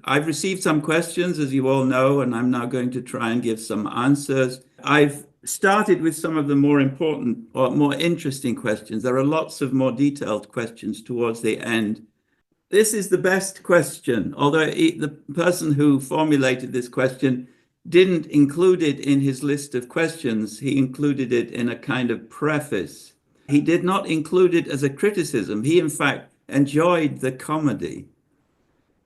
I've received some questions, as you all know, and I'm now going to try and give some answers. I've started with some of the more important or more interesting questions. There are lots of more detailed questions towards the end. This is the best question, although the person who formulated this question didn't include it in his list of questions. He included it in a kind of preface. He did not include it as a criticism. He, in fact, enjoyed the comedy.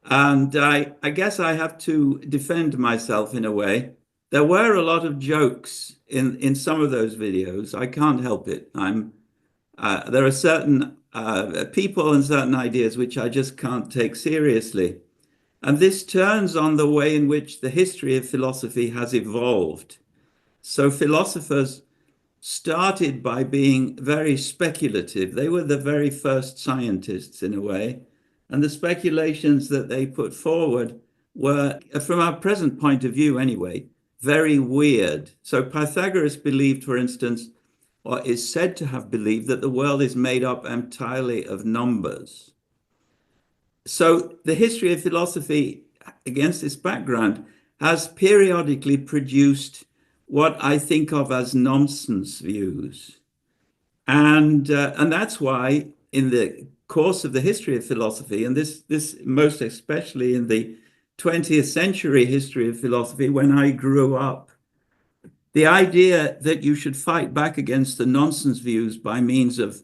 And I guess I have to defend myself in a way. There were a lot of jokes in some of those videos. I can't help it. There are certain people and certain ideas which I just can't take seriously. And this turns on the way in which the history of philosophy has evolved. So philosophers started by being very speculative. They were the very first scientists in a way. And the speculations that they put forward were, from our present point of view anyway, very weird. So Pythagoras believed, for instance, or is said to have believed, that the world is made up entirely of numbers. So the history of philosophy, against this background, has periodically produced what I think of as nonsense views. And that's why in the course of the history of philosophy, and this most especially in the 20th century history of philosophy, when I grew up, the idea that you should fight back against the nonsense views by means of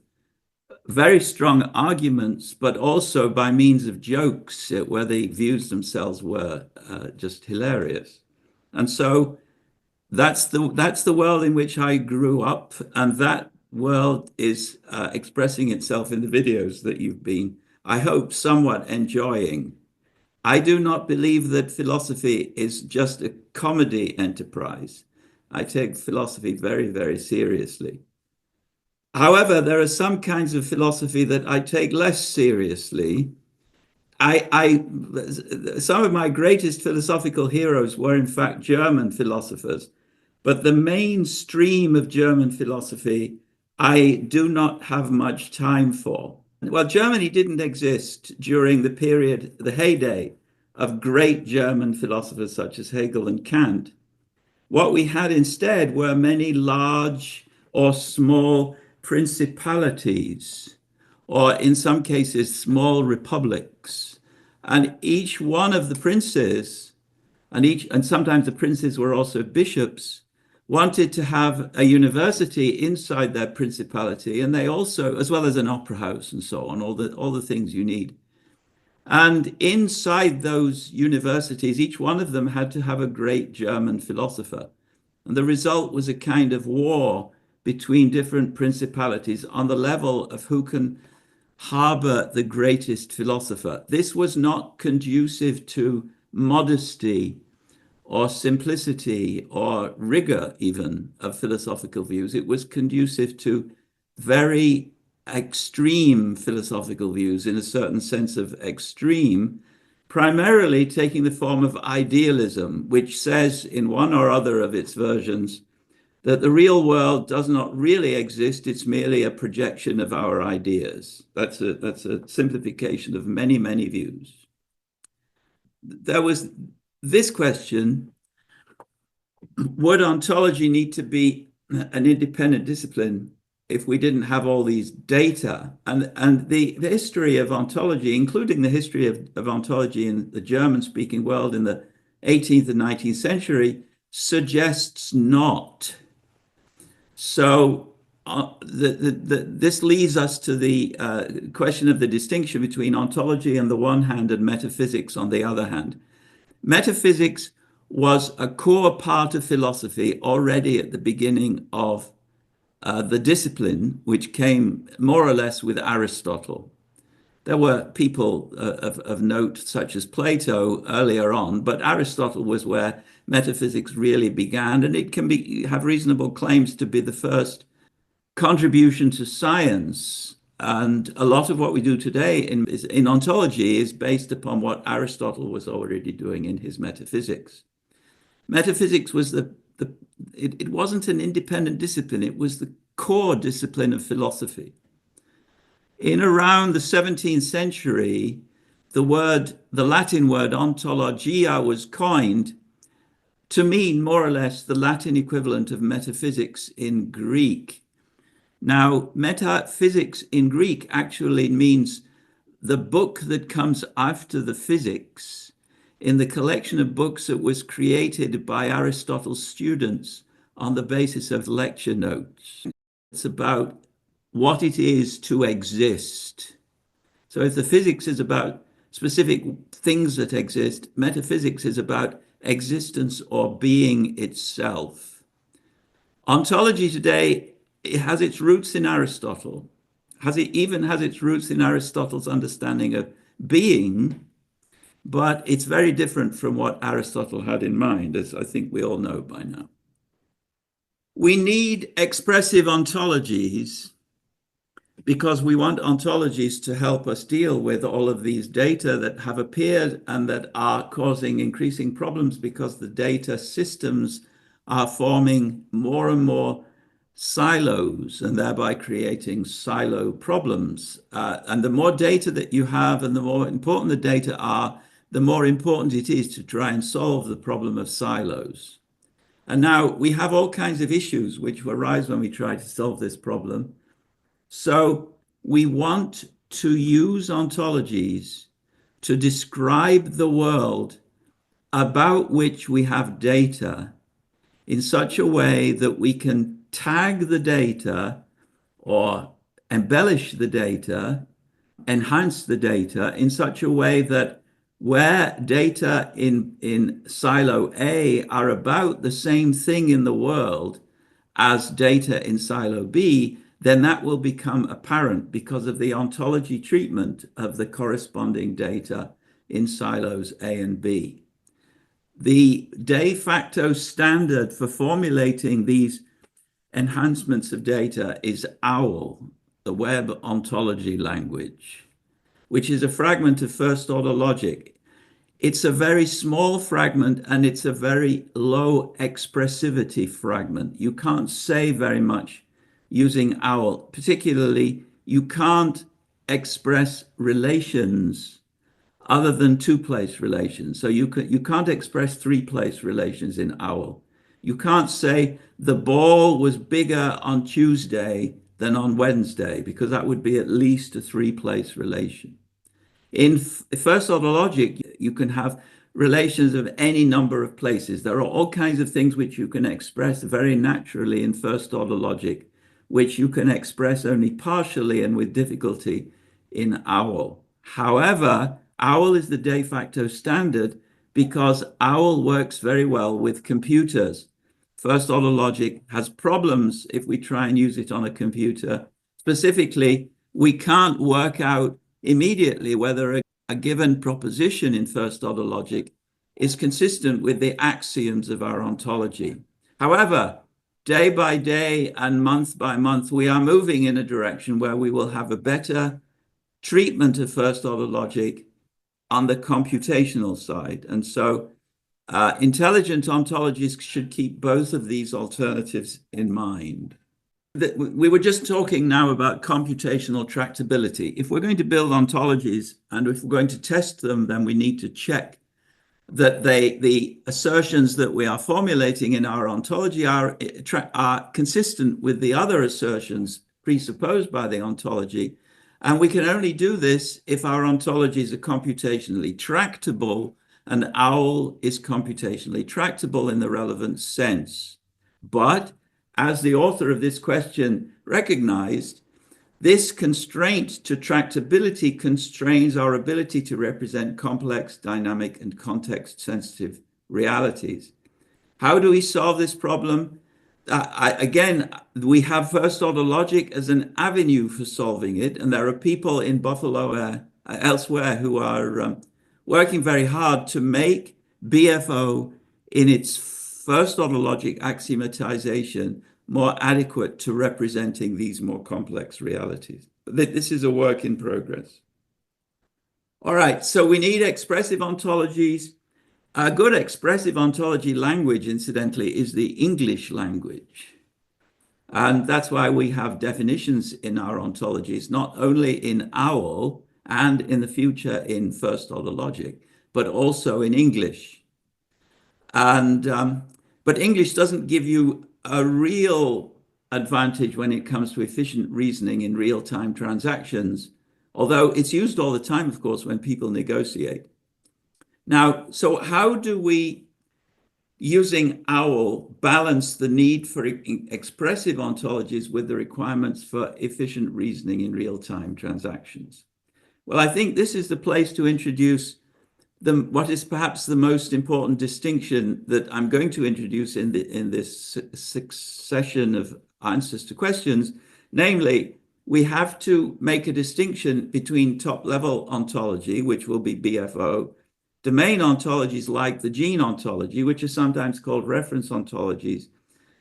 very strong arguments, but also by means of jokes, where the views themselves were just hilarious. And so that's the world in which I grew up, and that world is expressing itself in the videos that you've been, I hope, somewhat enjoying. I do not believe that philosophy is just a comedy enterprise. I take philosophy very, very seriously. However, there are some kinds of philosophy that I take less seriously. Some of my greatest philosophical heroes were, in fact, German philosophers. But the mainstream of German philosophy, I do not have much time for. Well, Germany didn't exist during the period, the heyday of great German philosophers such as Hegel and Kant. What we had instead were many large or small principalities, or in some cases, small republics. And each one of the princes, and sometimes the princes were also bishops, wanted to have a university inside their principality, and they also, as well as an opera house and so on, all the things you need. And inside those universities, each one of them had to have a great German philosopher. And the result was a kind of war between different principalities on the level of who can harbor the greatest philosopher. This was not conducive to modesty or simplicity or rigor even of philosophical views. It was conducive to very extreme philosophical views, in a certain sense of extreme, primarily taking the form of idealism, which says in one or other of its versions that the real world does not really exist, it's merely a projection of our ideas. That's a simplification of many, many views. There was this question: would ontology need to be an independent discipline if we didn't have all these data? And the history of ontology, including the history of ontology in the German-speaking world in the 18th and 19th century, suggests not. So this leads us to the question of the distinction between ontology on the one hand and metaphysics on the other hand. Metaphysics was a core part of philosophy already at the beginning of the discipline, which came more or less with Aristotle. There were people of note, such as Plato, earlier on, but Aristotle was where metaphysics really began, and it can have reasonable claims to be the first contribution to science. And a lot of what we do today in ontology is based upon what Aristotle was already doing in his metaphysics. Metaphysics was it wasn't an independent discipline, it was the core discipline of philosophy. In around the 17th century, the Latin word ontologia was coined to mean more or less the Latin equivalent of metaphysics in Greek. Now, metaphysics in Greek actually means the book that comes after the physics in the collection of books that was created by Aristotle's students on the basis of lecture notes. It's about what it is to exist. So if the physics is about specific things that exist, metaphysics is about existence or being itself. Ontology today, it has its roots in Aristotle. It even has its roots in Aristotle's understanding of being, but it's very different from what Aristotle had in mind, as I think we all know by now. We need expressive ontologies because we want ontologies to help us deal with all of these data that have appeared and that are causing increasing problems because the data systems are forming more and more silos and thereby creating silo problems. And the more data that you have and the more important the data are, the more important it is to try and solve the problem of silos. And now we have all kinds of issues which arise when we try to solve this problem. So we want to use ontologies to describe the world about which we have data in such a way that we can tag the data or embellish the data, enhance the data in such a way that where data in silo A are about the same thing in the world as data in silo B, then that will become apparent because of the ontology treatment of the corresponding data in silos A and B. The de facto standard for formulating these enhancements of data is OWL, the web ontology language, which is a fragment of first order logic. It's a very small fragment and it's a very low expressivity fragment. You can't say very much using OWL. Particularly, you can't express relations other than two-place relations. So you can't express three-place relations in OWL. You can't say the ball was bigger on Tuesday than on Wednesday, because that would be at least a three-place relation. In first order logic, you can have relations of any number of places. There are all kinds of things which you can express very naturally in first order logic, which you can express only partially and with difficulty in OWL. However, OWL is the de facto standard because OWL works very well with computers. First order logic has problems if we try and use it on a computer. Specifically, we can't work out immediately whether a given proposition in first order logic is consistent with the axioms of our ontology. However, day by day and month by month, we are moving in a direction where we will have a better treatment of first order logic on the computational side. And so intelligent ontologies should keep both of these alternatives in mind. We were just talking now about computational tractability. If we're going to build ontologies and if we're going to test them, then we need to check that the assertions that we are formulating in our ontology are consistent with the other assertions presupposed by the ontology. And we can only do this if our ontologies are computationally tractable, and OWL is computationally tractable in the relevant sense. But as the author of this question recognized, this constraint to tractability constrains our ability to represent complex, dynamic, and context-sensitive realities. How do we solve this problem? Again, we have first order logic as an avenue for solving it, and there are people in Buffalo elsewhere who are working very hard to make BFO in its first order logic axiomatization more adequate to representing these more complex realities. This is a work in progress. All right, so we need expressive ontologies. A good expressive ontology language, incidentally, is the English language. And that's why we have definitions in our ontologies, not only in OWL, and in the future in first order logic, but also in English. But English doesn't give you a real advantage when it comes to efficient reasoning in real-time transactions, although it's used all the time, of course, when people negotiate. Now, so how do we, using OWL, balance the need for expressive ontologies with the requirements for efficient reasoning in real-time transactions? Well, I think this is the place to introduce what is perhaps the most important distinction that I'm going to introduce in this succession of answers to questions. Namely, we have to make a distinction between top-level ontology, which will be BFO, domain ontologies like the gene ontology, which are sometimes called reference ontologies,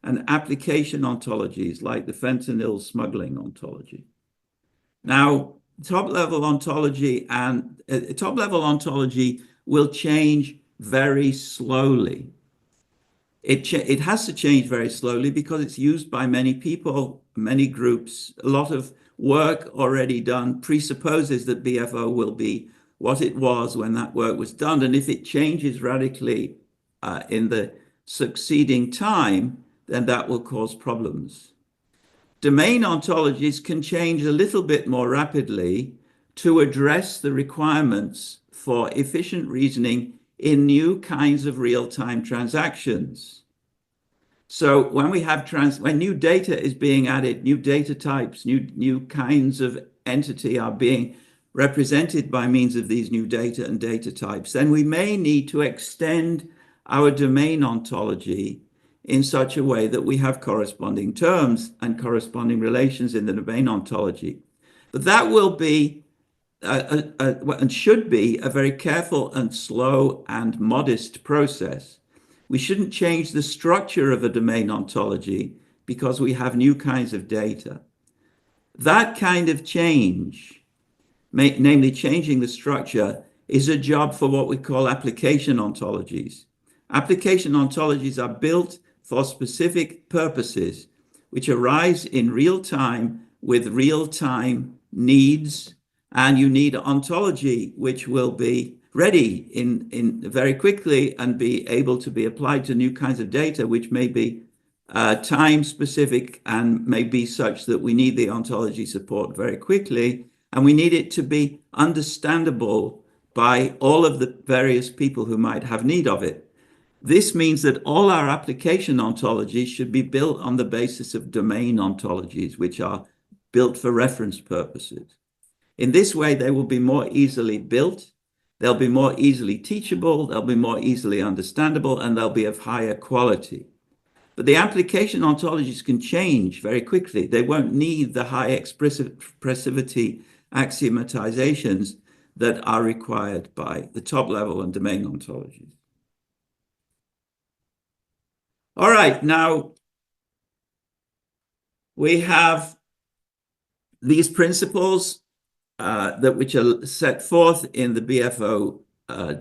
and application ontologies like the fentanyl smuggling ontology. Now, top-level ontology will change very slowly. It has to change very slowly because it's used by many people, many groups. A lot of work already done presupposes that BFO will be what it was when that work was done. And if it changes radically in the succeeding time, then that will cause problems. Domain ontologies can change a little bit more rapidly to address the requirements for efficient reasoning in new kinds of real-time transactions. So when we have when new data is being added, new data types, new kinds of entity are being represented by means of these new data and data types, then we may need to extend our domain ontology in such a way that we have corresponding terms and corresponding relations in the domain ontology. But that will be and should be a very careful and slow and modest process. We shouldn't change the structure of a domain ontology because we have new kinds of data. That kind of change, namely changing the structure, is a job for what we call application ontologies. Application ontologies are built for specific purposes, which arise in real time with real-time needs, and you need ontology which will be ready in very quickly and be able to be applied to new kinds of data, which may be time specific and may be such that we need the ontology support very quickly, and we need it to be understandable by all of the various people who might have need of it. This means that all our application ontologies should be built on the basis of domain ontologies, which are built for reference purposes. In this way, they will be more easily built, they'll be more easily teachable, they'll be more easily understandable, and they'll be of higher quality. But the application ontologies can change very quickly. They won't need the high expressivity axiomatizations that are required by the top level and domain ontologies. All right, now we have these principles which are set forth in the BFO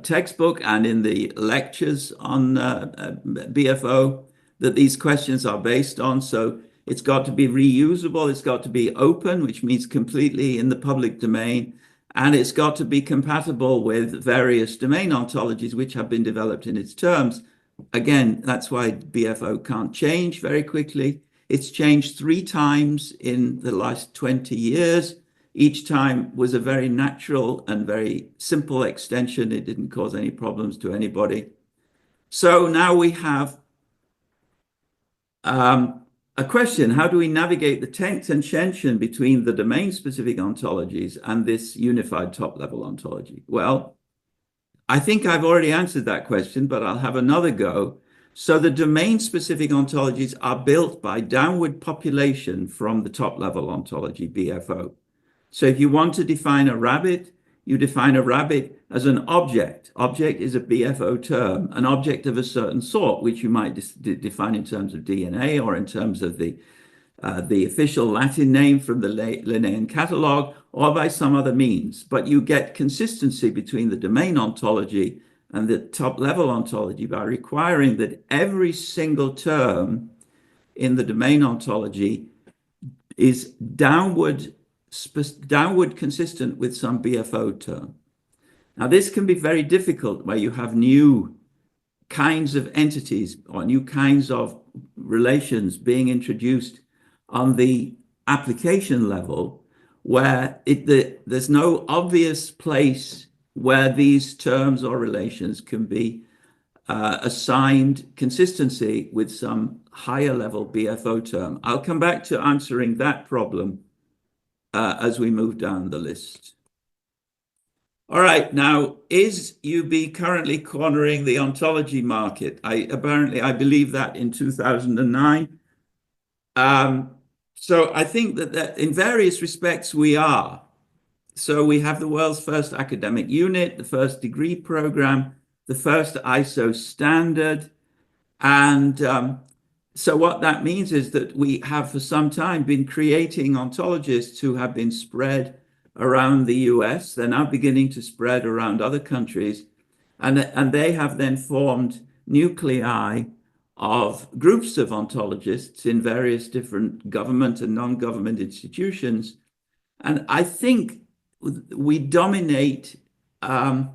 textbook and in the lectures on BFO that these questions are based on. So it's got to be reusable, it's got to be open, which means completely in the public domain, and it's got to be compatible with various domain ontologies which have been developed in its terms. Again, that's why BFO can't change very quickly. It's changed 3 times in the last 20 years. Each time was a very natural and very simple extension. It didn't cause any problems to anybody. So now we have a question: how do we navigate the tension between the domain-specific ontologies and this unified top-level ontology? Well, I think I've already answered that question, but I'll have another go. So the domain-specific ontologies are built by downward population from the top-level ontology, BFO. So if you want to define a rabbit, you define a rabbit as an object. Object is a BFO term, an object of a certain sort, which you might define in terms of DNA or in terms of the official Latin name from the Linnaean catalog, or by some other means. But you get consistency between the domain ontology and the top-level ontology by requiring that every single term in the domain ontology is downward downward consistent with some BFO term. Now, this can be very difficult where you have new kinds of entities or new kinds of relations being introduced on the application level, where there's no obvious place where these terms or relations can be assigned consistency with some higher level BFO term. I'll come back to answering that problem as we move down the list. All right, now, is UB currently cornering the ontology market? I believe that in 2009. So I think that in various respects we are. So we have the world's first academic unit, the first degree program, the first ISO standard. And so what that means is that we have for some time been creating ontologists who have been spread around the US. They're now beginning to spread around other countries. And they have then formed nuclei of groups of ontologists in various different government and non-government institutions. And I think we dominate the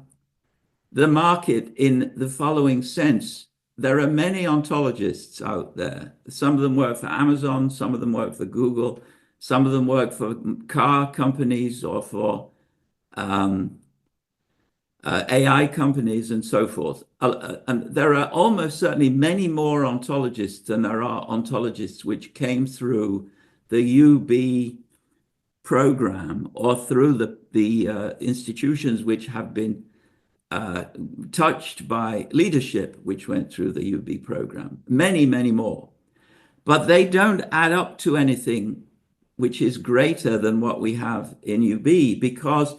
market in the following sense. There are many ontologists out there. Some of them work for Amazon, some of them work for Google, some of them work for car companies or for AI companies and so forth. And there are almost certainly many more ontologists than there are ontologists which came through the UB program or through the institutions which have been touched by leadership which went through the UB program. Many, many more. But they don't add up to anything which is greater than what we have in UB, because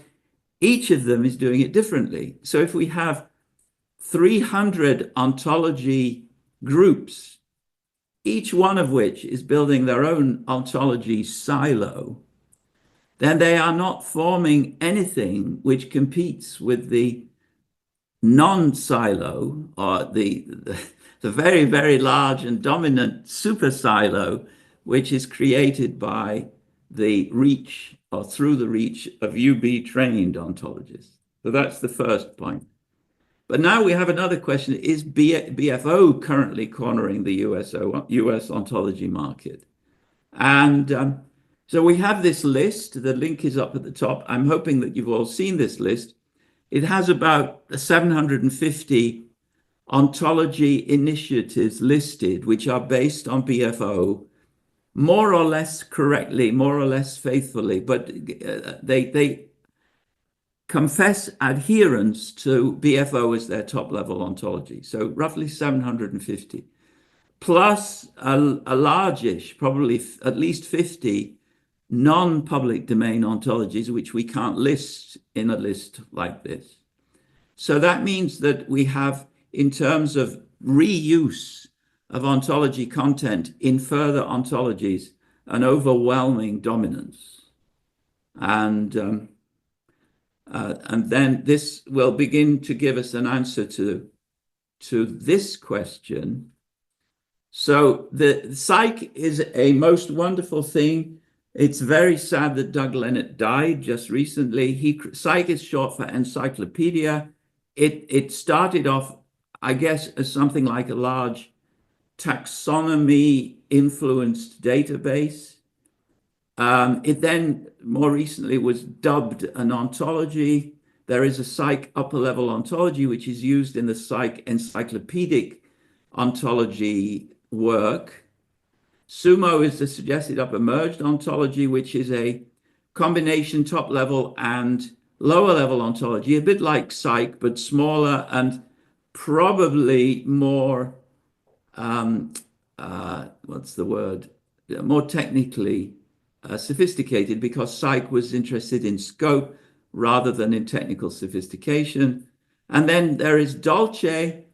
each of them is doing it differently. So if we have 300 ontology groups, each one of which is building their own ontology silo, then they are not forming anything which competes with the non-silo or the very, very large and dominant super silo, which is created by the reach or through the reach of UB trained ontologists. So that's the first point. But now we have another question. Is BFO currently cornering the US ontology market? And so we have this list. The link is up at the top. I'm hoping that you've all seen this list. It has about 750 ontology initiatives listed, which are based on BFO, more or less correctly, more or less faithfully, but they confess adherence to BFO as their top level ontology. So roughly 750, plus a largish, probably at least 50 non-public domain ontologies, which we can't list in a list like this. So that means that we have, in terms of reuse of ontology content in further ontologies, an overwhelming dominance. And then this will begin to give us an answer to this question. So the psych is a most wonderful thing. It's very sad that Doug Lenat died just recently. Psych is short for encyclopedia. It started off, I guess, as something like a large taxonomy influenced database. It then more recently was dubbed an ontology. There is a psych upper level ontology, which is used in the psych encyclopedic ontology work. Sumo is the suggested upper merged ontology, which is a combination top level and lower level ontology, a bit like psych, but smaller and probably more, what's the word? More technically sophisticated, because psych was interested in scope rather than in technical sophistication. And then there is Dolce.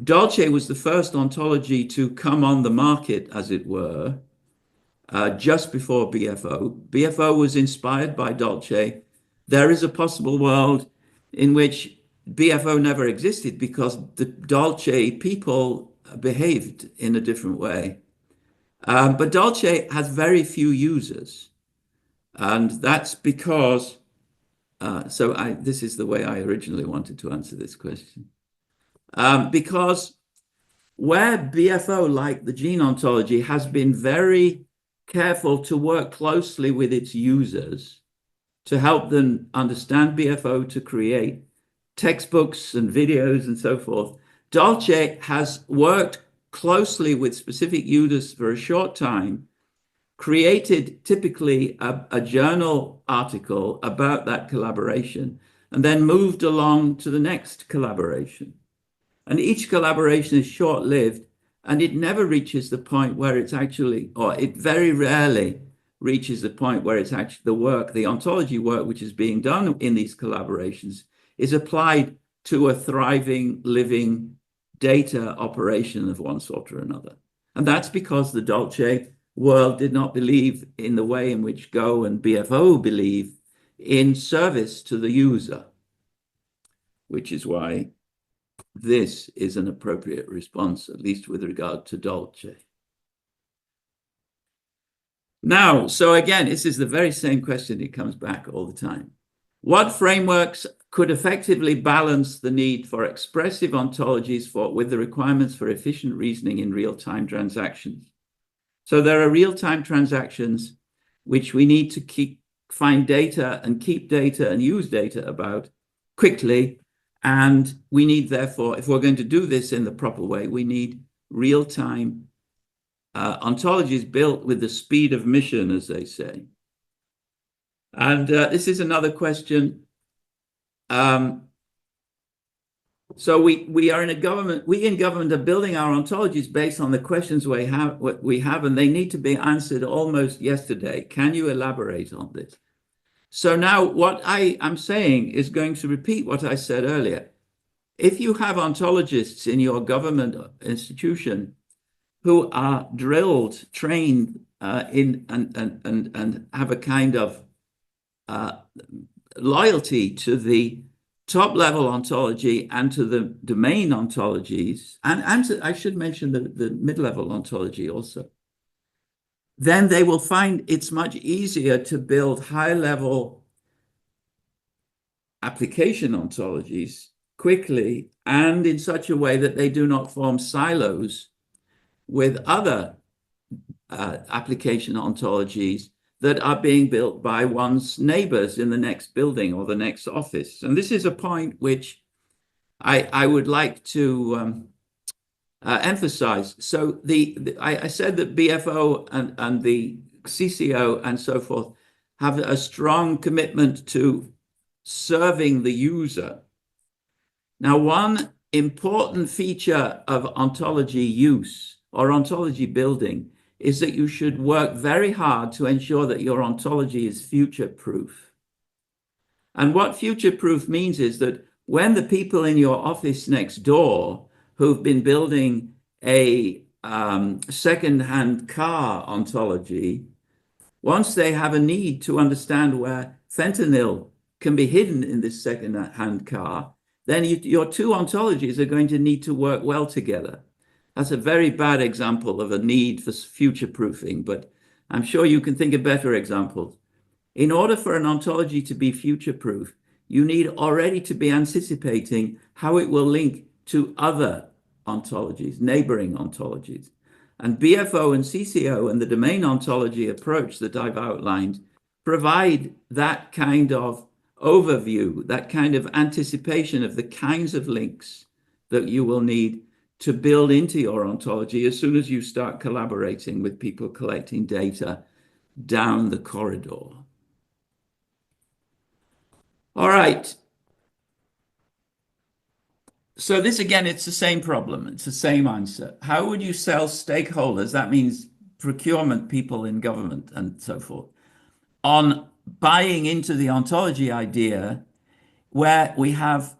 Dolce was the first ontology to come on the market, as it were, just before BFO. BFO was inspired by Dolce. There is a possible world in which BFO never existed because the Dolce people behaved in a different way. But Dolce has very few users. And that's because, this is the way I originally wanted to answer this question. Because where BFO, like the gene ontology, has been very careful to work closely with its users to help them understand BFO, to create textbooks and videos and so forth, Dolce has worked closely with specific users for a short time, created typically a journal article about that collaboration, and then moved along to the next collaboration. And each collaboration is short-lived, and it never reaches the point where it's actually, or it very rarely reaches the point where it's actually the work, the ontology work, which is being done in these collaborations, is applied to a thriving, living data operation of one sort or another. And that's because the Dolce world did not believe in the way in which Go and BFO believe in service to the user, which is why this is an appropriate response, at least with regard to Dolce. Now, so again, this is the very same question. It comes back all the time. What frameworks could effectively balance the need for expressive ontologies with the requirements for efficient reasoning in real-time transactions? So there are real-time transactions which we need to find data and keep data and use data about quickly. And we need, therefore, if we're going to do this in the proper way, we need real-time ontologies built with the speed of mission, as they say. And this is another question. So we are in a government, we in government are building our ontologies based on the questions we have, and they need to be answered almost yesterday. Can you elaborate on this? So now what I am saying is going to repeat what I said earlier. If you have ontologists in your government institution who are drilled, trained and have a kind of loyalty to the top-level ontology and to the domain ontologies, and I should mention the mid-level ontology also, then they will find it's much easier to build high-level application ontologies quickly and in such a way that they do not form silos with other application ontologies that are being built by one's neighbors in the next building or the next office. And this is a point which I would like to emphasize. So I said that BFO and the CCO and so forth have a strong commitment to serving the user. Now, one important feature of ontology use or ontology building is that you should work very hard to ensure that your ontology is future-proof. And what future-proof means is that when the people in your office next door who've been building a second-hand car ontology, once they have a need to understand where fentanyl can be hidden in this second-hand car, then your two ontologies are going to need to work well together. That's a very bad example of a need for future-proofing, but I'm sure you can think of better examples. In order for an ontology to be future-proof, you need already to be anticipating how it will link to other ontologies, neighboring ontologies. And BFO and CCO and the domain ontology approach that I've outlined provide that kind of overview, that kind of anticipation of the kinds of links that you will need to build into your ontology as soon as you start collaborating with people collecting data down the corridor. All right. So this, again, it's the same problem. It's the same answer. How would you sell stakeholders? That means procurement people in government and so forth, on buying into the ontology idea where we have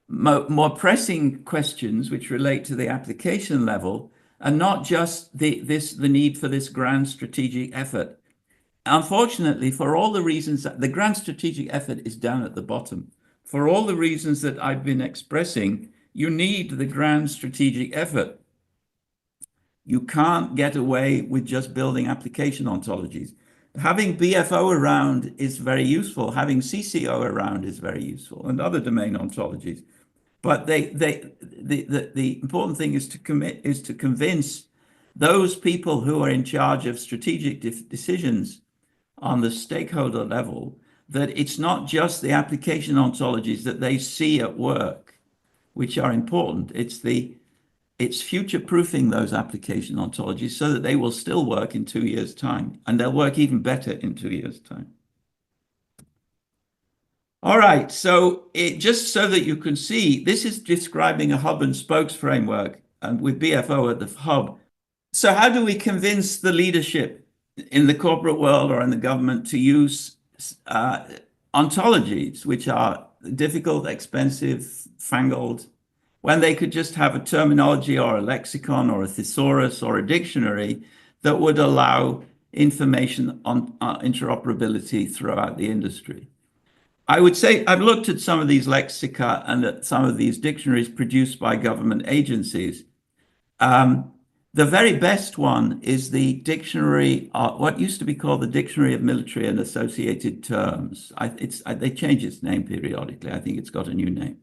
more pressing questions which relate to the application level and not just the need for this grand strategic effort. Unfortunately, for all the reasons that the grand strategic effort is down at the bottom, for all the reasons that I've been expressing, you need the grand strategic effort. You can't get away with just building application ontologies. having BFO around is very useful. Having CCO around is very useful, and other domain ontologies. But the important thing is to convince those people who are in charge of strategic decisions on the stakeholder level that it's not just the application ontologies that they see at work, which are important. It's future-proofing those application ontologies so that they will still work in 2 years' time, and they'll work even better in 2 years' time. All right, so just so that you can see, this is describing a hub and spokes framework, and with BFO at the hub. So how do we convince the leadership in the corporate world or in the government to use ontologies, which are difficult, expensive, fangled, when they could just have a terminology or a lexicon or a thesaurus or a dictionary that would allow information on interoperability throughout the industry? I would say I've looked at some of these lexica and at some of these dictionaries produced by government agencies. The very best one is the dictionary, what used to be called the Dictionary of Military and Associated Terms. They change its name periodically. I think it's got a new name.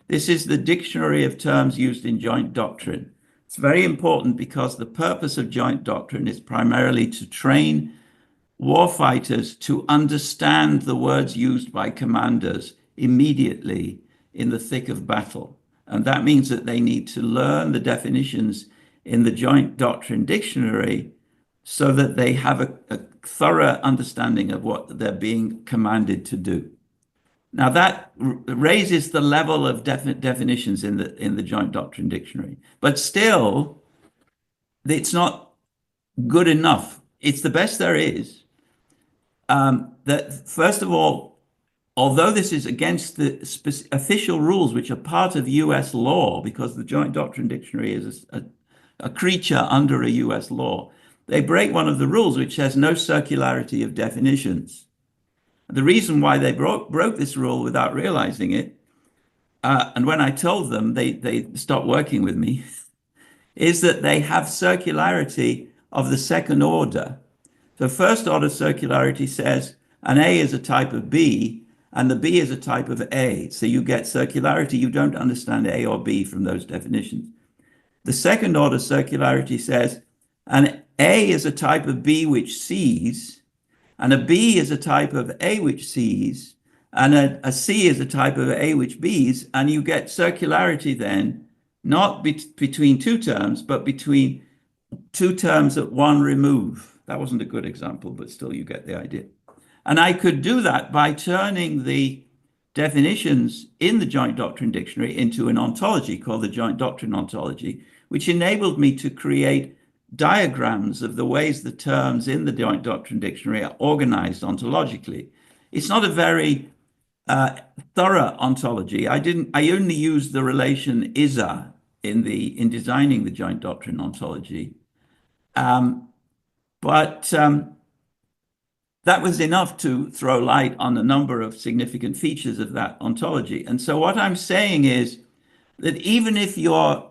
This is the Dictionary of Terms Used in Joint Doctrine. It's very important because the purpose of joint doctrine is primarily to train warfighters to understand the words used by commanders immediately in the thick of battle. And that means that they need to learn the definitions in the Joint Doctrine Dictionary so that they have a thorough understanding of what they're being commanded to do. Now that raises the level of definitions in the Joint Doctrine Dictionary, but still, it's not good enough. It's the best there is. That first of all, although this is against the official rules, which are part of US law, because the Joint Doctrine Dictionary is a creature under a US law, they break one of the rules, which says no circularity of definitions. The reason why they broke this rule without realizing it, and when I told them, they stopped working with me, is that they have circularity of the second order. So first order circularity says an A is a type of B, and the B is a type of A. So you get circularity. You don't understand A or B from those definitions. The second order circularity says an A is a type of B which sees, and a B is a type of A which sees, and a C is a type of A which Bs, and you get circularity then, not between two terms, but between two terms at one remove. That wasn't a good example, but still you get the idea. And I could do that by turning the definitions in the Joint Doctrine Dictionary into an ontology called the Joint Doctrine Ontology, which enabled me to create diagrams of the ways the terms in the Joint Doctrine Dictionary are organized ontologically. It's not a very thorough ontology. I only used the relation ISA in designing the Joint Doctrine Ontology. But that was enough to throw light on a number of significant features of that ontology. And so what I'm saying is that even if your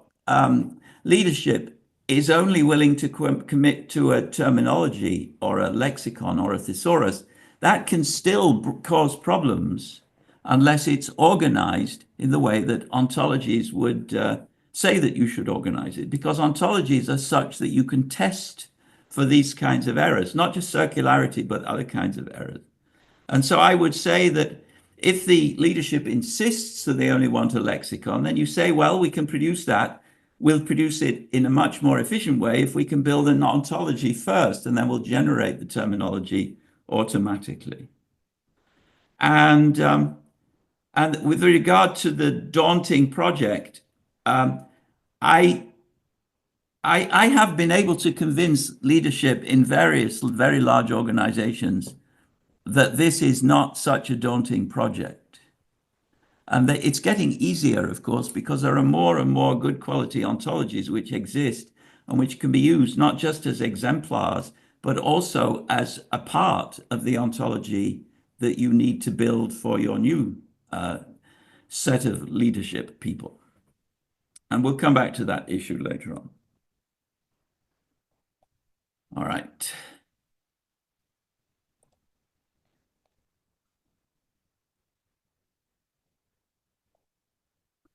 leadership is only willing to commit to a terminology or a lexicon or a thesaurus, that can still cause problems unless it's organized in the way that ontologies would say that you should organize it, because ontologies are such that you can test for these kinds of errors, not just circularity, but other kinds of errors. And so I would say that if the leadership insists that they only want a lexicon, then you say, well, we can produce that. We'll produce it in a much more efficient way if we can build an ontology first, and then we'll generate the terminology automatically. And with regard to the daunting project, I have been able to convince leadership in various very large organizations that this is not such a daunting project. And it's getting easier, of course, because there are more and more good quality ontologies which exist and which can be used not just as exemplars, but also as a part of the ontology that you need to build for your new set of leadership people. And we'll come back to that issue later on. All right.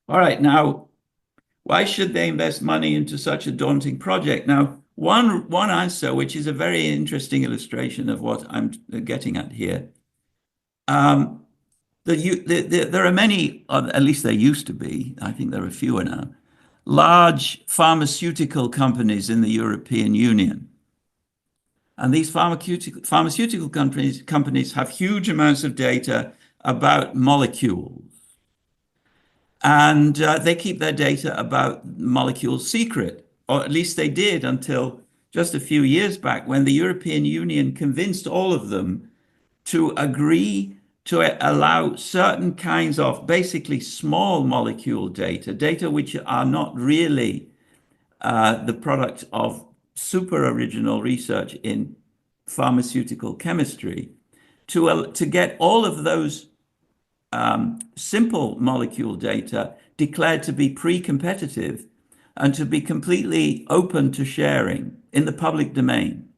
All right, now, why should they invest money into such a daunting project? Now, one answer, which is a very interesting illustration of what I'm getting at here. There are many, at least there used to be, I think there are fewer now, large pharmaceutical companies in the European Union. And these pharmaceutical companies have huge amounts of data about molecules. And they keep their data about molecules secret, or at least they did until just a few years back when the European Union convinced all of them to agree to allow certain kinds of basically small molecule data which are not really the product of super original research in pharmaceutical chemistry, to get all of those simple molecule data declared to be pre-competitive and to be completely open to sharing in the public domain.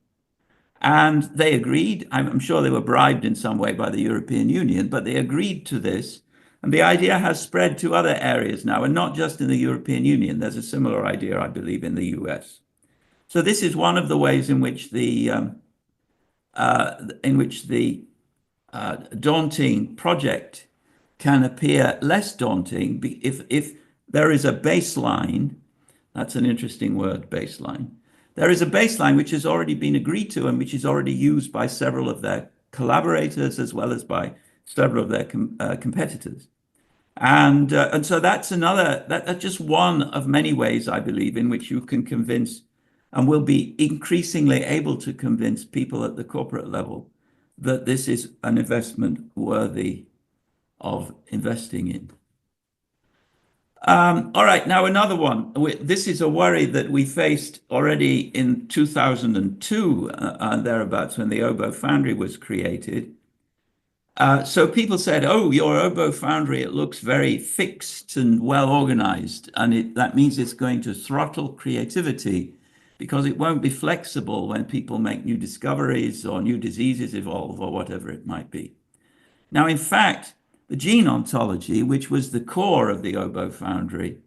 And they agreed. I'm sure they were bribed in some way by the European Union, but they agreed to this. And the idea has spread to other areas now, and not just in the European Union. There's a similar idea, I believe, in the US. So this is one of the ways in which the daunting project can appear less daunting if there is a baseline. That's an interesting word, baseline. There is a baseline which has already been agreed to and which is already used by several of their collaborators as well as by several of their competitors. And so that's just one of many ways, I believe, in which you can convince and will be increasingly able to convince people at the corporate level that this is an investment worthy of investing in. All right, now another one. This is a worry that we faced already in 2002 and thereabouts when the Obo Foundry was created. So people said, oh, your Obo Foundry, it looks very fixed and well organized, and that means it's going to throttle creativity because it won't be flexible when people make new discoveries or new diseases evolve or whatever it might be. Now, in fact, the gene ontology, which was the core of the Obo Foundry,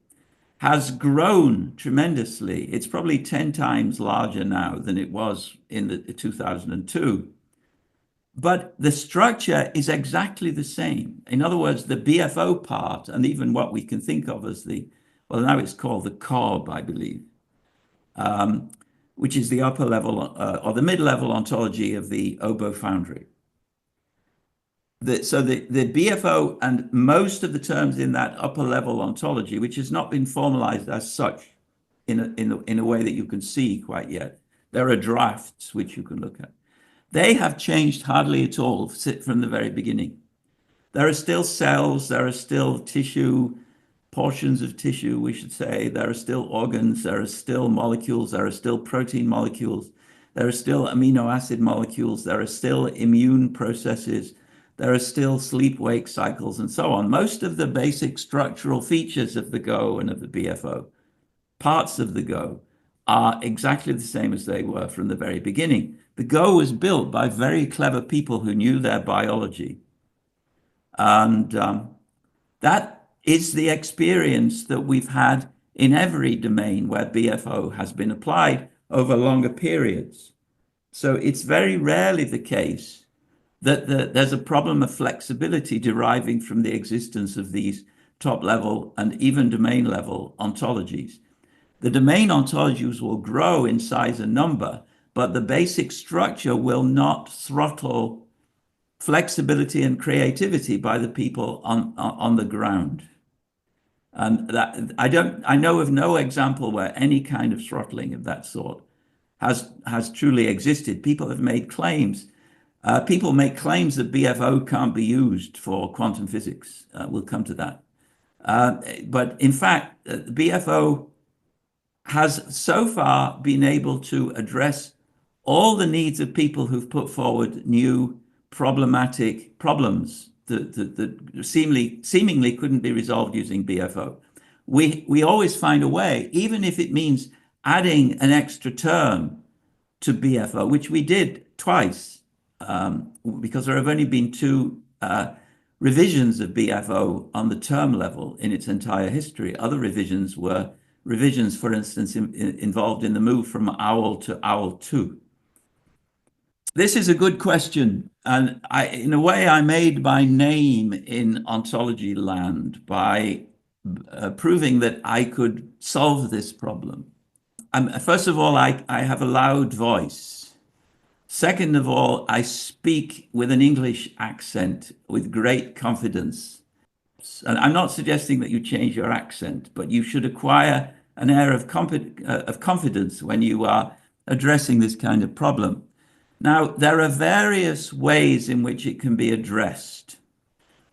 has grown tremendously. It's probably 10 times larger now than it was in the 2002. But the structure is exactly the same. In other words, the BFO part, and even what we can think of as well, now it's called the COB, I believe, which is the upper level or the mid-level ontology of the Obo Foundry. So the BFO and most of the terms in that upper level ontology, which has not been formalized as such in a way that you can see quite yet, there are drafts which you can look at. They have changed hardly at all from the very beginning. There are still cells, there are still tissue, portions of tissue, we should say. There are still organs, there are still molecules, there are still protein molecules, there are still amino acid molecules, there are still immune processes, there are still sleep-wake cycles and so on. Most of the basic structural features of the Go and of the BFO, parts of the Go, are exactly the same as they were from the very beginning. The Go was built by very clever people who knew their biology. And that is the experience that we've had in every domain where BFO has been applied over longer periods. So it's very rarely the case that there's a problem of flexibility deriving from the existence of these top level and even domain level ontologies. The domain ontologies will grow in size and number, but the basic structure will not throttle flexibility and creativity by the people on the ground. And that I know of no example where any kind of throttling of that sort has truly existed. People have made claims. People make claims that BFO can't be used for quantum physics. We'll come to that. But in fact, BFO has so far been able to address all the needs of people who've put forward new problematic problems that seemingly couldn't be resolved using BFO. We always find a way, even if it means adding an extra term to BFO, which we did twice, because there have only been two revisions of BFO on the term level in its entire history. Other revisions were revisions, for instance, involved in the move from OWL to OWL2. This is a good question. And in a way, I made my name in ontology land by proving that I could solve this problem. First of all, I have a loud voice. Second of all, I speak with an English accent with great confidence. And I'm not suggesting that you change your accent, but you should acquire an air of confidence when you are addressing this kind of problem. Now, there are various ways in which it can be addressed.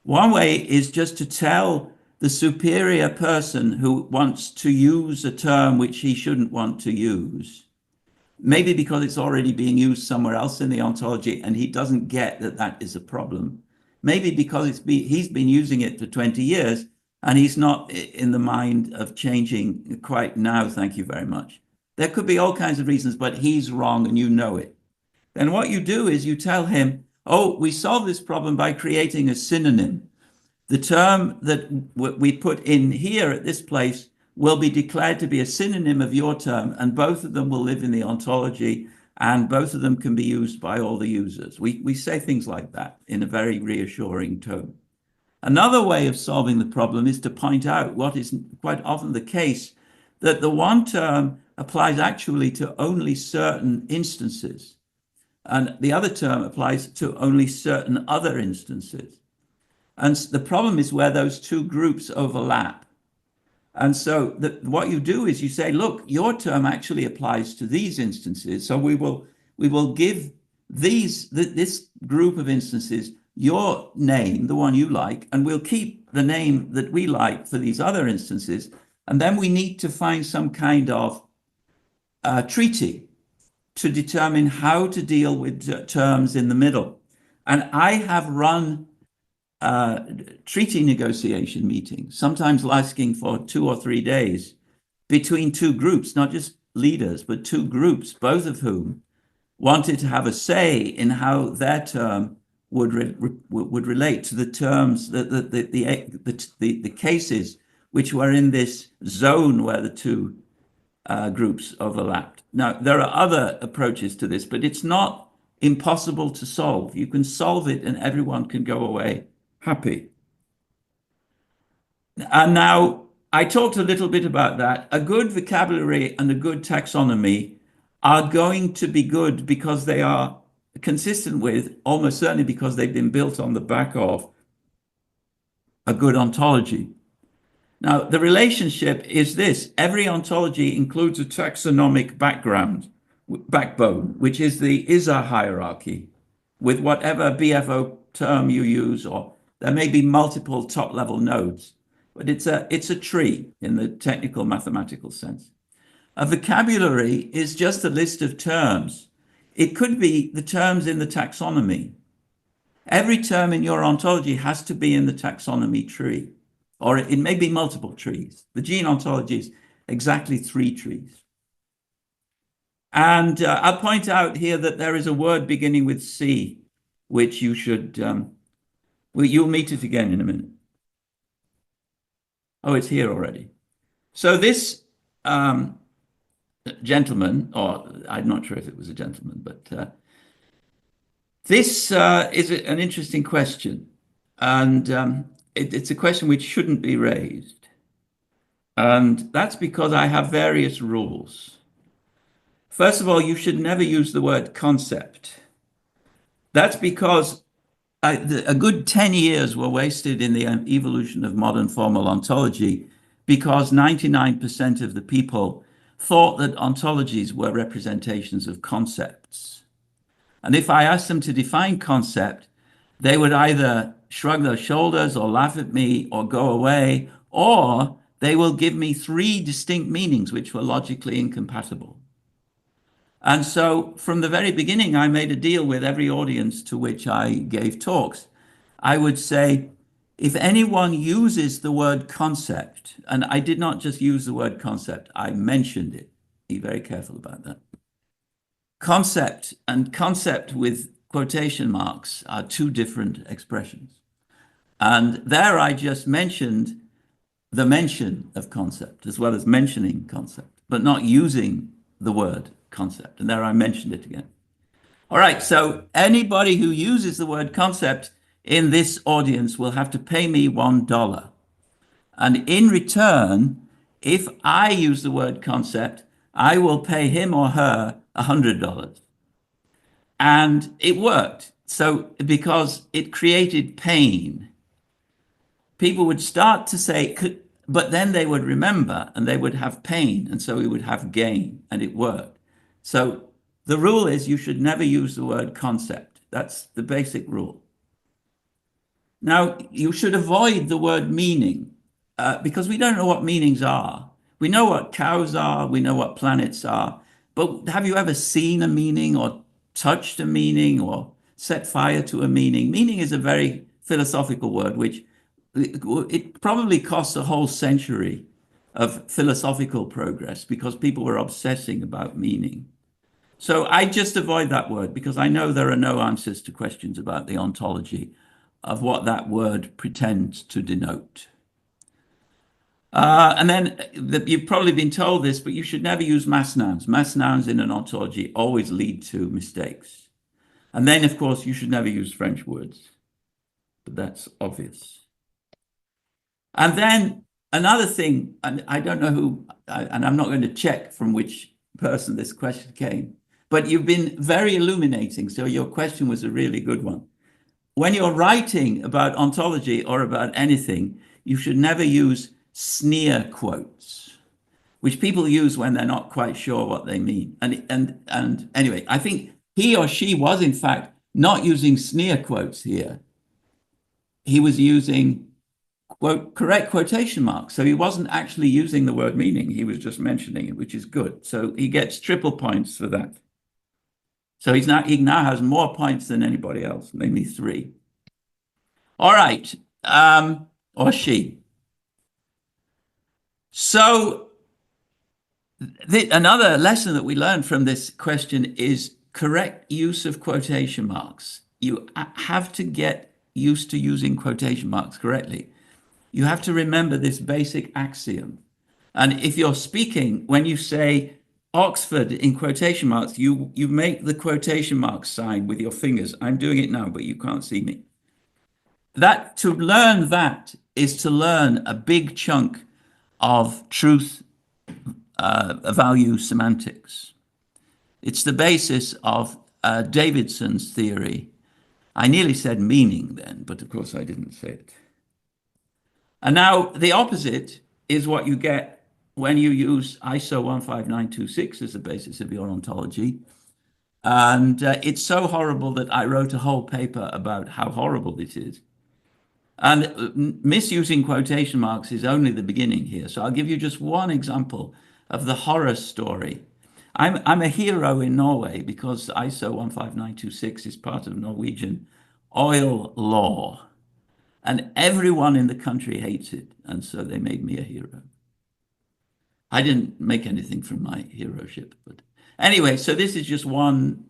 One way is just to tell the superior person who wants to use a term which he shouldn't want to use, maybe because it's already being used somewhere else in the ontology and he doesn't get that that is a problem. Maybe because he's been using it for 20 years and he's not in the mind of changing quite now, thank you very much. There could be all kinds of reasons, but he's wrong and you know it. Then what you do is you tell him, oh, we solve this problem by creating a synonym. The term that we put in here at this place will be declared to be a synonym of your term, and both of them will live in the ontology, and both of them can be used by all the users. We say things like that in a very reassuring tone. Another way of solving the problem is to point out what is quite often the case, that the one term applies actually to only certain instances, and the other term applies to only certain other instances. And the problem is where those two groups overlap. And so what you do is you say, look, your term actually applies to these instances. So we will give this group of instances your name, the one you like, and we'll keep the name that we like for these other instances. And then we need to find some kind of treaty to determine how to deal with terms in the middle. And I have run treaty negotiation meetings, sometimes lasting for 2 or 3 days, between two groups, not just leaders, but two groups, both of whom wanted to have a say in how their term would relate to the terms, the cases which were in this zone where the two groups overlapped. Now, there are other approaches to this, but it's not impossible to solve. You can solve it and everyone can go away happy. And now I talked a little bit about that. A good vocabulary and a good taxonomy are going to be good because they are consistent with, almost certainly because they've been built on the back of a good ontology. Now, the relationship is this. Every ontology includes a taxonomic backbone, which is the ISA hierarchy, with whatever BFO term you use, or there may be multiple top-level nodes, but it's a tree in the technical mathematical sense. A vocabulary is just a list of terms. It could be the terms in the taxonomy. Every term in your ontology has to be in the taxonomy tree, or it may be multiple trees. The gene ontology is exactly 3 trees. And I'll point out here that there is a word beginning with C, which you should, you'll meet it again in a minute. Oh, it's here already. So this gentleman, or I'm not sure if it was a gentleman, but this is an interesting question. And it's a question which shouldn't be raised. And that's because I have various rules. First of all, you should never use the word concept. That's because a good 10 years were wasted in the evolution of modern formal ontology because 99% of the people thought that ontologies were representations of concepts. And if I asked them to define concept, they would either shrug their shoulders or laugh at me or go away, or they will give me 3 distinct meanings which were logically incompatible. And so from the very beginning, I made a deal with every audience to which I gave talks. I would say, if anyone uses the word concept, and I did not just use the word concept, I mentioned it. Be very careful about that. Concept and concept with quotation marks are 2 different expressions. And there I just mentioned the mention of concept as well as mentioning concept, but not using the word concept. And there I mentioned it again. All right, so anybody who uses the word concept in this audience will have to pay me $1. And in return, if I use the word concept, I will pay him or her $100. And it worked. So, because it created pain, people would start to say, but then they would remember and they would have pain. And so we would have gain, and it worked. So, the rule is you should never use the word concept. That's the basic rule. Now, you should avoid the word meaning because we don't know what meanings are. We know what cows are, we know what planets are, but have you ever seen a meaning or touched a meaning or set fire to a meaning? Meaning is a very philosophical word, which it probably costs a whole century of philosophical progress because people were obsessing about meaning. So I just avoid that word because I know there are no answers to questions about the ontology of what that word pretends to denote. And then you've probably been told this, but you should never use mass nouns. Mass nouns in an ontology always lead to mistakes. And then, of course, you should never use French words, but that's obvious. And then another thing, and I don't know who, and I'm not going to check from which person this question came, but you've been very illuminating. So your question was a really good one. When you're writing about ontology or about anything, you should never use sneer quotes, which people use when they're not quite sure what they mean. And anyway, I think he or she was in fact not using sneer quotes here. He was using correct quotation marks. So he wasn't actually using the word meaning. He was just mentioning it, which is good. So he gets triple points for that. So he now has more points than anybody else, namely 3. All right, or she. So another lesson that we learned from this question is correct use of quotation marks. You have to get used to using quotation marks correctly. You have to remember this basic axiom. And if you're speaking, when you say Oxford in quotation marks, you make the quotation mark sign with your fingers. I'm doing it now, but you can't see me. That to learn that is to learn a big chunk of truth value semantics. It's the basis of Davidson's theory. I nearly said meaning then, but of course I didn't say it. And now the opposite is what you get when you use ISO 15926 as the basis of your ontology. And it's so horrible that I wrote a whole paper about how horrible it is. And misusing quotation marks is only the beginning here. So I'll give you just one example of the horror story. I'm a hero in Norway because ISO 15926 is part of Norwegian oil law. And everyone in the country hates it. And so they made me a hero. I didn't make anything from my heroship. But anyway, so this is just one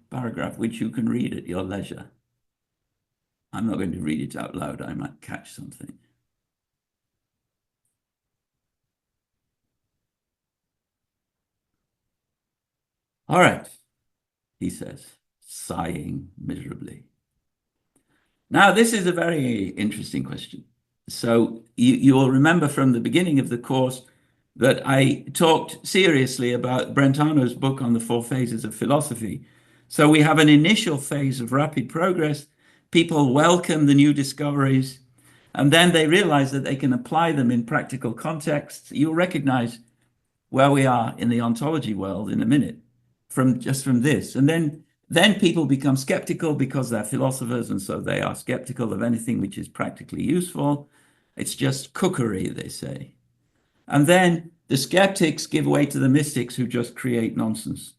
paragraph which you can read at your leisure. I'm not going to read it out loud. I might catch something. All right, he says, sighing miserably. Now, this is a very interesting question. So you will remember from the beginning of the course that I talked seriously about Brentano's book on the 4 phases of philosophy. So we have an initial phase of rapid progress. People welcome the new discoveries, and then they realize that they can apply them in practical contexts. You'll recognize where we are in the ontology world in a minute from this. And then people become skeptical because they're philosophers, and so they are skeptical of anything which is practically useful. It's just cookery, they say. And then the skeptics give way to the mystics who just create nonsense.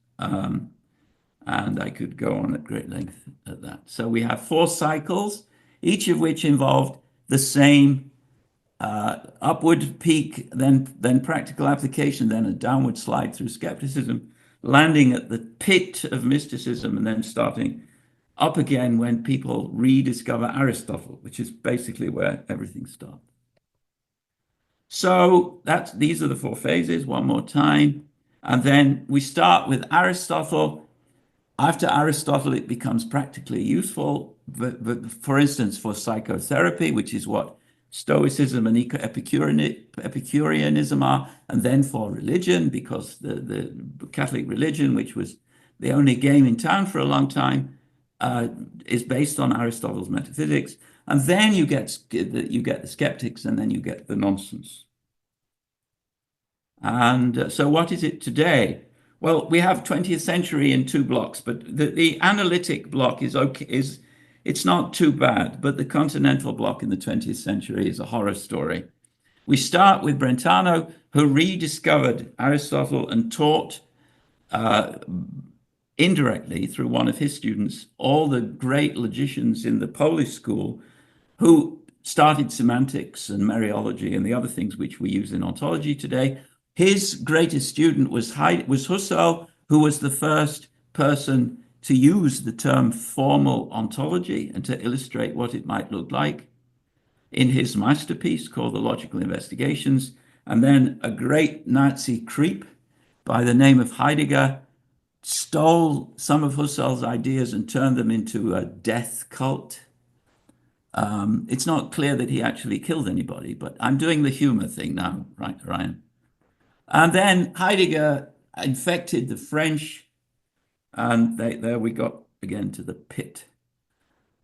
And I could go on at great length at that. So we have 4 cycles, each of which involved the same upward peak, then practical application, then a downward slide through skepticism, landing at the pit of mysticism, and then starting up again when people rediscover Aristotle, which is basically where everything starts. So these are the four phases, one more time. And then we start with Aristotle. After Aristotle, it becomes practically useful, but for instance, for psychotherapy, which is what Stoicism and Epicureanism are, and then for religion, because the Catholic religion, which was the only game in town for a long time, is based on Aristotle's metaphysics. And then you get the skeptics, and then you get the nonsense. And so what is it today? Well, we have 20th century in two blocks, but the analytic block is okay, it's not too bad, but the continental block in the 20th century is a horror story. We start with Brentano, who rediscovered Aristotle and taught indirectly through one of his students all the great logicians in the Polish school who started semantics and mereology and the other things which we use in ontology today. His greatest student was Husserl, who was the first person to use the term formal ontology and to illustrate what it might look like in his masterpiece called The Logical Investigations. And then a great Nazi creep by the name of Heidegger stole some of Husserl's ideas and turned them into a death cult. It's not clear that he actually killed anybody, but I'm doing the humor thing now, right, Ryan? And then Heidegger infected the French, and there we got again to the pit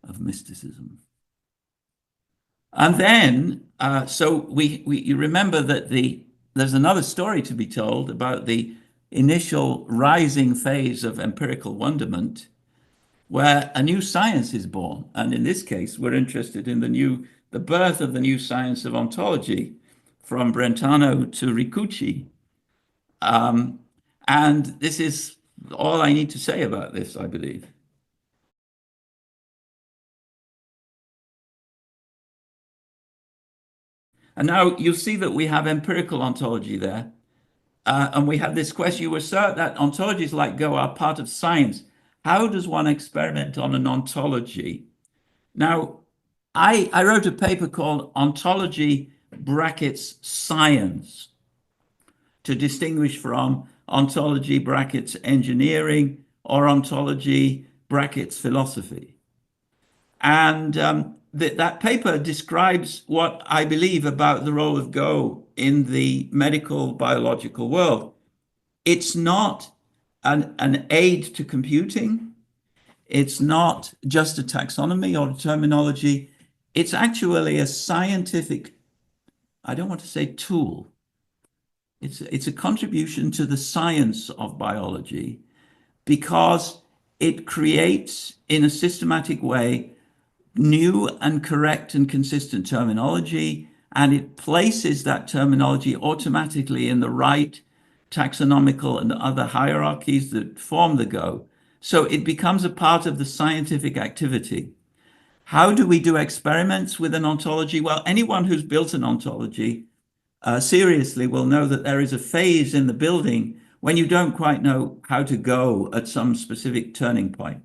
of mysticism. And then, so you remember that there's another story to be told about the initial rising phase of empirical wonderment, where a new science is born. And in this case, we're interested in the birth of the new science of ontology, from Brentano to Ricucci. And this is all I need to say about this, I believe. And now you'll see that we have empirical ontology there. And we have this question, you assert that ontologies like Go are part of science. How does one experiment on an ontology? Now, I wrote a paper called Ontology brackets Science to distinguish from ontology brackets engineering or ontology brackets philosophy. And that paper describes what I believe about the role of Go in the medical biological world. It's not an aid to computing. It's not just a taxonomy or a terminology. It's actually a scientific, I don't want to say tool. It's a contribution to the science of biology because it creates in a systematic way new and correct and consistent terminology, and it places that terminology automatically in the right taxonomical and other hierarchies that form the Go. So it becomes a part of the scientific activity. How do we do experiments with an ontology? Well, anyone who's built an ontology seriously will know that there is a phase in the building when you don't quite know how to go at some specific turning point.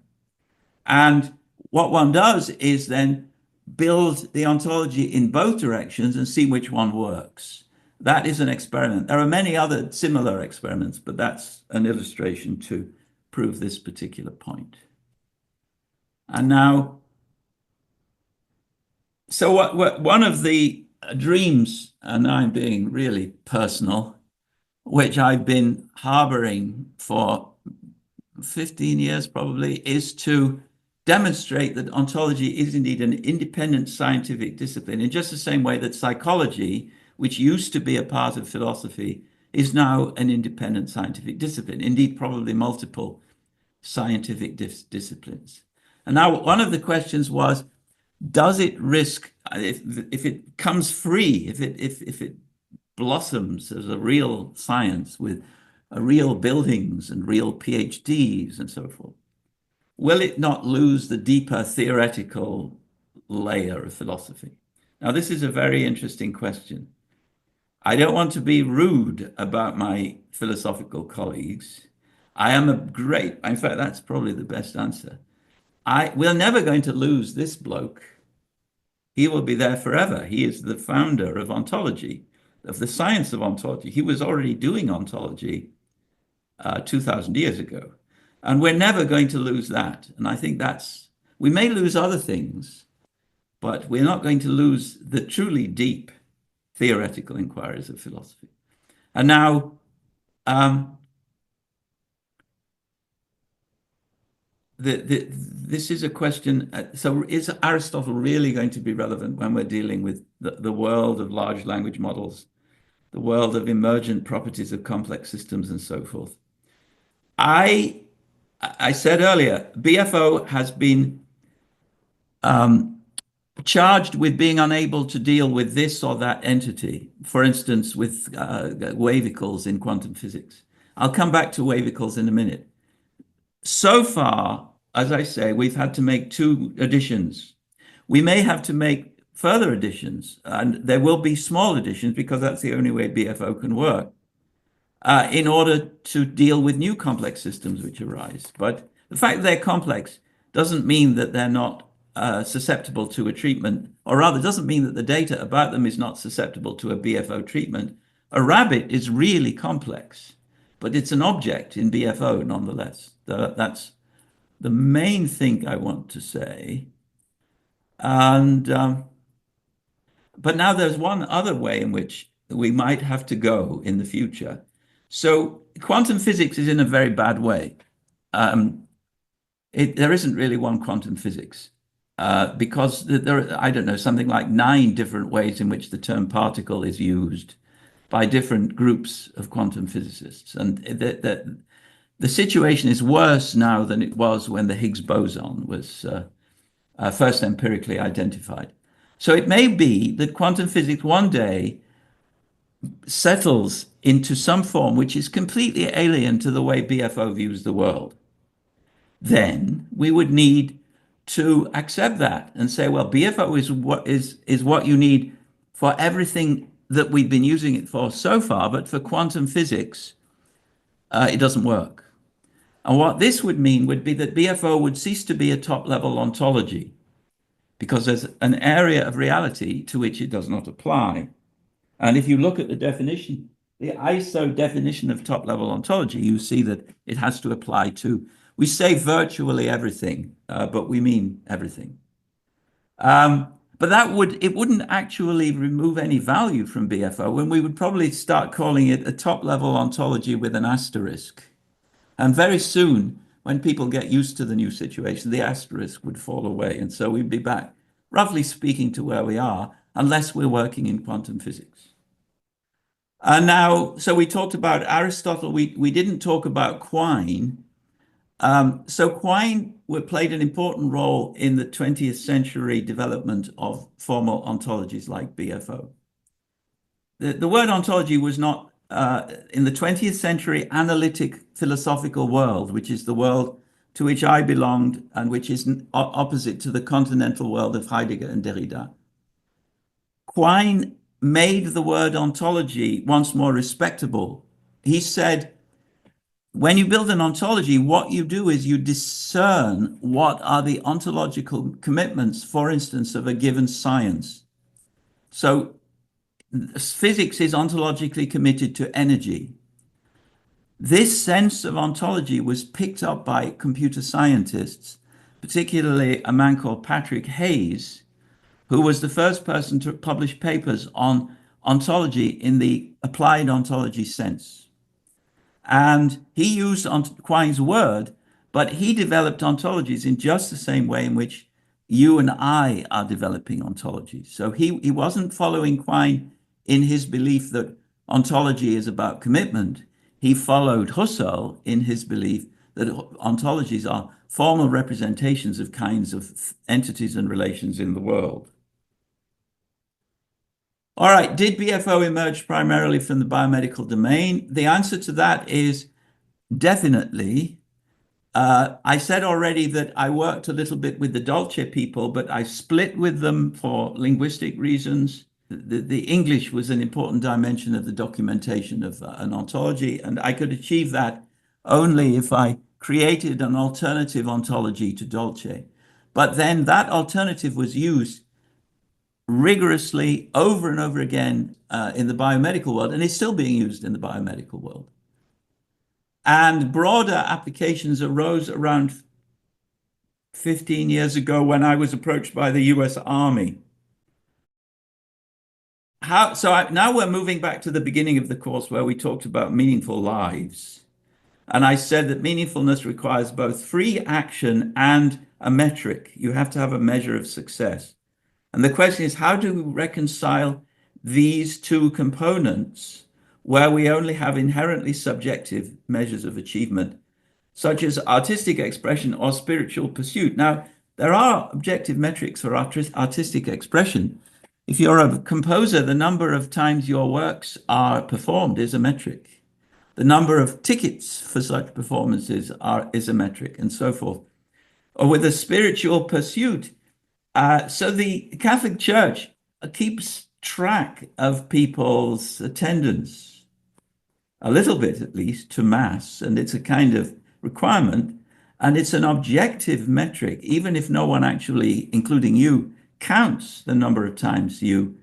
And what one does is then build the ontology in both directions and see which one works. That is an experiment. There are many other similar experiments, but that's an illustration to prove this particular point. And now, so one of the dreams, and I'm being really personal, which I've been harboring for 15 years probably, is to demonstrate that ontology is indeed an independent scientific discipline in just the same way that psychology, which used to be a part of philosophy, is now an independent scientific discipline, indeed probably multiple scientific disciplines. And now one of the questions was, does it risk, if it comes free, if it blossoms as a real science with real buildings and real PhDs and so forth, will it not lose the deeper theoretical layer of philosophy? Now, this is a very interesting question. I don't want to be rude about my philosophical colleagues. I am in fact, that's probably the best answer. we're never going to lose this bloke. He will be there forever. He is the founder of ontology, of the science of ontology. He was already doing ontology 2,000 years ago. And we're never going to lose that. And I think we may lose other things, but we're not going to lose the truly deep theoretical inquiries of philosophy. And now, this is a question. So is Aristotle really going to be relevant when we're dealing with the world of large language models, the world of emergent properties of complex systems and so forth? I said earlier, BFO has been charged with being unable to deal with this or that entity, for instance, with wavicles in quantum physics. I'll come back to wavicles in a minute. So far, as I say, we've had to make 2 additions. We may have to make further additions, and there will be small additions because that's the only way BFO can work, in order to deal with new complex systems which arise. But the fact that they're complex doesn't mean that they're not susceptible to a treatment, or rather doesn't mean that the data about them is not susceptible to a BFO treatment. A rabbit is really complex, but it's an object in BFO nonetheless. That's the main thing I want to say. And but now there's one other way in which we might have to go in the future. So quantum physics is in a very bad way. There isn't really one quantum physics. Because there are, I don't know, something like 9 different ways in which the term particle is used by different groups of quantum physicists. And the situation is worse now than it was when the Higgs boson was first empirically identified. So it may be that quantum physics one day settles into some form which is completely alien to the way BFO views the world. Then we would need to accept that and say, well, BFO is what you need for everything that we've been using it for so far, but for quantum physics, it doesn't work. And what this would mean would be that BFO would cease to be a top-level ontology because there's an area of reality to which it does not apply. And if you look at the definition, the ISO definition of top-level ontology, you see that it has to apply to, we say virtually everything, but we mean everything. But it wouldn't actually remove any value from BFO, and we would probably start calling it a top-level ontology with an asterisk. And very soon, when people get used to the new situation, the asterisk would fall away. And so we'd be back, roughly speaking, to where we are, unless we're working in quantum physics. And now, so we talked about Aristotle. We didn't talk about Quine. So Quine played an important role in the 20th century development of formal ontologies like BFO. The word ontology was not, in the 20th century analytic philosophical world, which is the world to which I belonged and which is opposite to the continental world of Heidegger and Derrida. Quine made the word ontology once more respectable. He said, when you build an ontology, what you do is you discern what are the ontological commitments, for instance, of a given science. So physics is ontologically committed to energy. This sense of ontology was picked up by computer scientists, particularly a man called Patrick Hayes, who was the first person to publish papers on ontology in the applied ontology sense. And he used Quine's word, but he developed ontologies in just the same way in which you and I are developing ontologies. So he wasn't following Quine in his belief that ontology is about commitment. He followed Husserl in his belief that ontologies are formal representations of kinds of entities and relations in the world. All right, did BFO emerge primarily from the biomedical domain? The answer to that is definitely. I said already that I worked a little bit with the Dolce people, but I split with them for linguistic reasons. The English was an important dimension of the documentation of an ontology, and I could achieve that only if I created an alternative ontology to Dolce. But then that alternative was used rigorously over and over again in the biomedical world, and is still being used in the biomedical world. And broader applications arose around 15 years ago when I was approached by the US Army. Now we're moving back to the beginning of the course where we talked about meaningful lives. And I said that meaningfulness requires both free action and a metric. You have to have a measure of success. And the question is, how do we reconcile these two components where we only have inherently subjective measures of achievement, such as artistic expression or spiritual pursuit? Now, there are objective metrics for artistic expression. If you're a composer, the number of times your works are performed is a metric. The number of tickets for such performances is a metric, and so forth. Or with a spiritual pursuit, so the Catholic Church keeps track of people's attendance, a little bit at least, to Mass, and it's a kind of requirement, and it's an objective metric, even if no one actually, including you, counts the number of times you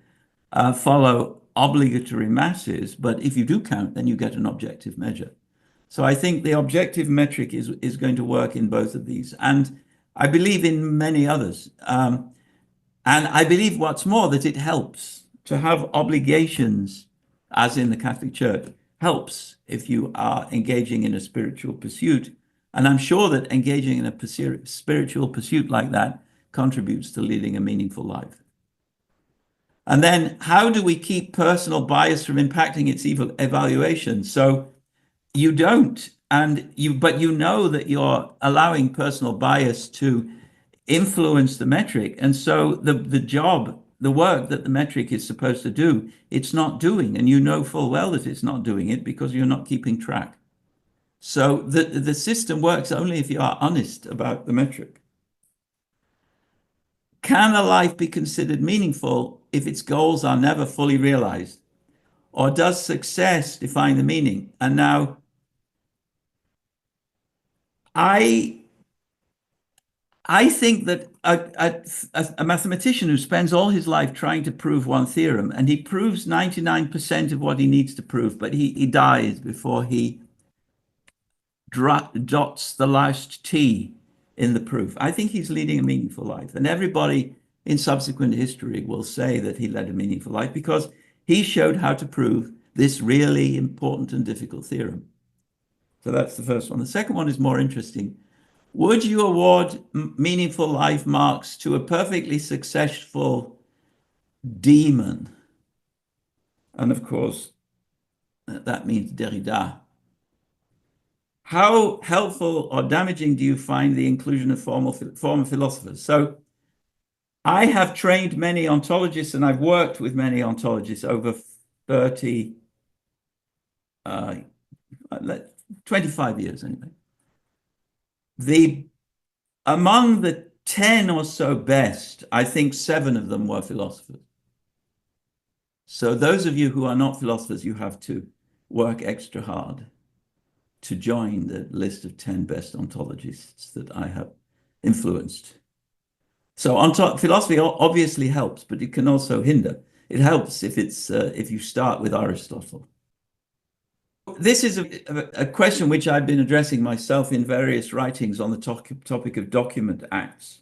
follow obligatory masses. But if you do count, then you get an objective measure. So I think the objective metric is going to work in both of these, and I believe in many others. And I believe what's more, that it helps to have obligations, as in the Catholic Church, helps if you are engaging in a spiritual pursuit. And I'm sure that engaging in a spiritual pursuit like that contributes to leading a meaningful life. And then how do we keep personal bias from impacting its evaluation? So you don't, but you know that you're allowing personal bias to influence the metric. And so the work that the metric is supposed to do, it's not doing. And you know full well that it's not doing it because you're not keeping track. So the system works only if you are honest about the metric. Can a life be considered meaningful if its goals are never fully realized? Or does success define the meaning? And now, I think that a mathematician who spends all his life trying to prove one theorem, and he proves 99% of what he needs to prove, but he dies before he dots the last T in the proof. I think he's leading a meaningful life. And everybody in subsequent history will say that he led a meaningful life because he showed how to prove this really important and difficult theorem. So that's the first one. The second one is more interesting. Would you award meaningful life marks to a perfectly successful demon? And of course, that means Derrida. How helpful or damaging do you find the inclusion of former philosophers? So I have trained many ontologists, and I've worked with many ontologists over 25 years anyway. Among the 10 or so best, I think 7 of them were philosophers. So those of you who are not philosophers, you have to work extra hard to join the list of 10 best ontologists that I have influenced. So philosophy obviously helps, but it can also hinder. It helps if you start with Aristotle. This is a question which I've been addressing myself in various writings on the topic of document acts.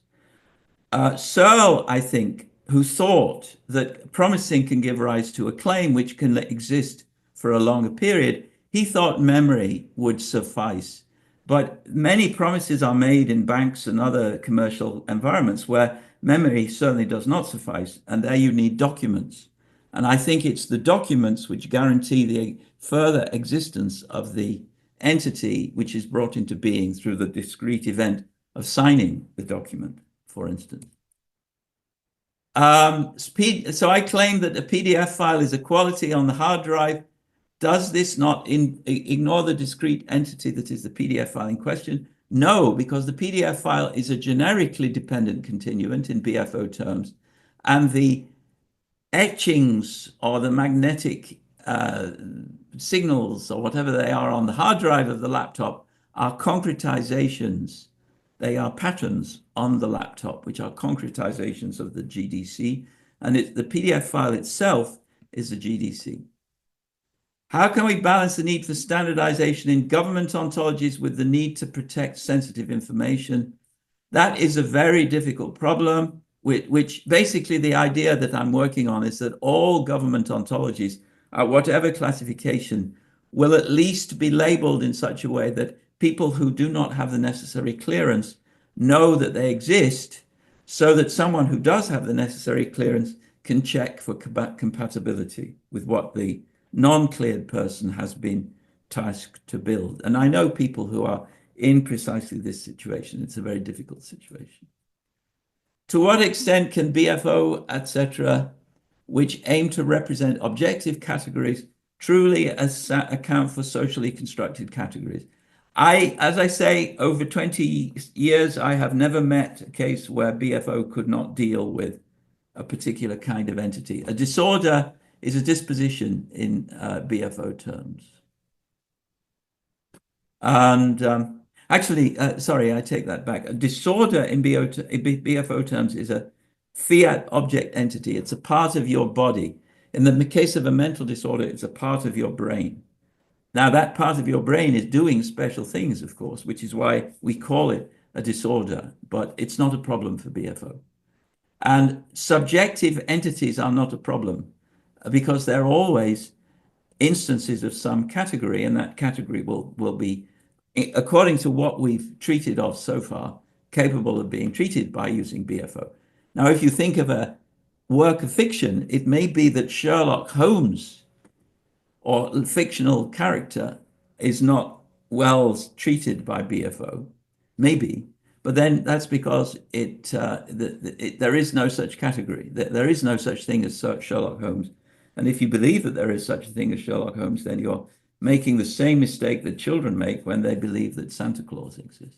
Searle, I think, who thought that promising can give rise to a claim which can exist for a longer period, he thought memory would suffice. But many promises are made in banks and other commercial environments where memory certainly does not suffice, and there you need documents. And I think it's the documents which guarantee the further existence of the entity which is brought into being through the discrete event of signing the document, for instance. So I claim that a PDF file is a quality on the hard drive. Does this not ignore the discrete entity that is the PDF file in question? No, because the PDF file is a generically dependent continuant in BFO terms, and the etchings or the magnetic signals or whatever they are on the hard drive of the laptop are concretizations They are patterns on the laptop, which are concretizations of the GDC, and the PDF file itself is a GDC. How can we balance the need for standardization in government ontologies with the need to protect sensitive information? That is a very difficult problem, which basically the idea that I'm working on is that all government ontologies, at whatever classification, will at least be labeled in such a way that people who do not have the necessary clearance know that they exist, so that someone who does have the necessary clearance can check for compatibility with what the non-cleared person has been tasked to build. And I know people who are in precisely this situation. It's a very difficult situation. To what extent can BFO, etc., which aim to represent objective categories, truly account for socially constructed categories? As I say, over 20 years, I have never met a case where BFO could not deal with a particular kind of entity. A disorder is a disposition in BFO terms. And actually, sorry, I take that back. A disorder in BFO terms is a fiat object entity. It's a part of your body. In the case of a mental disorder, it's a part of your brain. Now, that part of your brain is doing special things, of course, which is why we call it a disorder, but it's not a problem for BFO. And subjective entities are not a problem because they're always instances of some category, and that category will be, according to what we've treated of so far, capable of being treated by using BFO. Now, if you think of a work of fiction, it may be that Sherlock Holmes or fictional character is not well treated by BFO, maybe, but then that's because there is no such category. There is no such thing as Sherlock Holmes. And if you believe that there is such a thing as Sherlock Holmes, then you're making the same mistake that children make when they believe that Santa Claus exists.